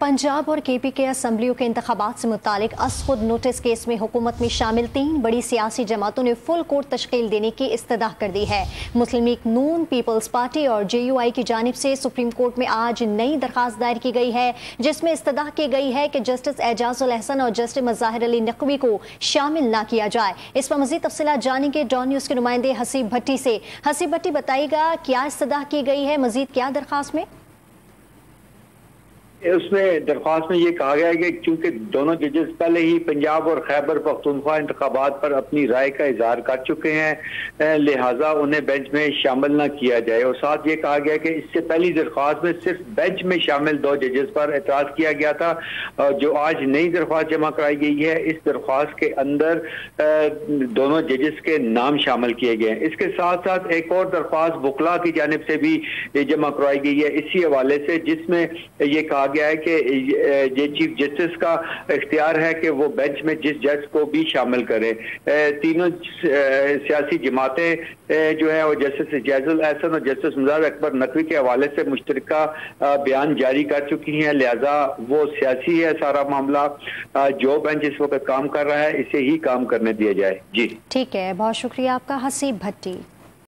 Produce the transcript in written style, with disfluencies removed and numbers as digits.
पंजाब और केपी के असम्बलियों के इंतखाबात से मुतालिक असखुद नोटिस केस में हुकूमत में शामिल 3 बड़ी सियासी जमातों ने फुल कोर्ट तश्कील देने की इस्तदा कर दी है। मुस्लिम लीग नून, पीपल्स पार्टी और JUI की जानिब से सुप्रीम कोर्ट में आज नई दरखास्त दायर की गई है, जिसमें इस्तदा की गई है कि जस्टिस एजाजुल अहसन और जस्टिस मज़ाहिर अली नकवी को शामिल न किया जाए। इस पर मज़ीद तफसीलात जानेंगे डॉन न्यूज़ के नुमाइंदे हसीब भट्टी से। हसीब भट्टी, बताइएगा क्या इस्तदा की गई है, मज़ीद क्या दरखास्त में? उसमें दरख्वास्त में ये कहा गया है कि चूंकि दोनों जजेस पहले ही पंजाब और खैबर पख्तूनख्वा इंतखाबात पर अपनी राय का इजहार कर चुके हैं, लिहाजा उन्हें बेंच में शामिल ना किया जाए। और साथ ये कहा गया कि इससे पहली दरख्वास्त में सिर्फ बेंच में शामिल 2 जजेस पर एतराज़ किया गया था। जो आज नई दरख्वास्त जमा कराई गई है, इस दरख्वास्त के अंदर दोनों जजेस के नाम शामिल किए गए हैं। इसके साथ साथ एक और दरख्वास्त वकला की जानिब से भी जमा करवाई गई है इसी हवाले से, जिसमें ये कहा गया है कि ये चीफ जस्टिस का इख्तियार है कि वो बेंच में जिस जज को भी शामिल करें। तीनों सियासी जमातें जो है वो जस्टिस एजाजुल अहसन और जस्टिस मुज़ाहिर अकबर नकवी के हवाले से मुश्तरका बयान जारी कर चुकी हैं, लिहाजा वो सियासी है सारा मामला। जो बेंच इस वक्त काम कर रहा है इसे ही काम करने दिया जाए। जी ठीक है, बहुत शुक्रिया आपका हसीब भट्टी।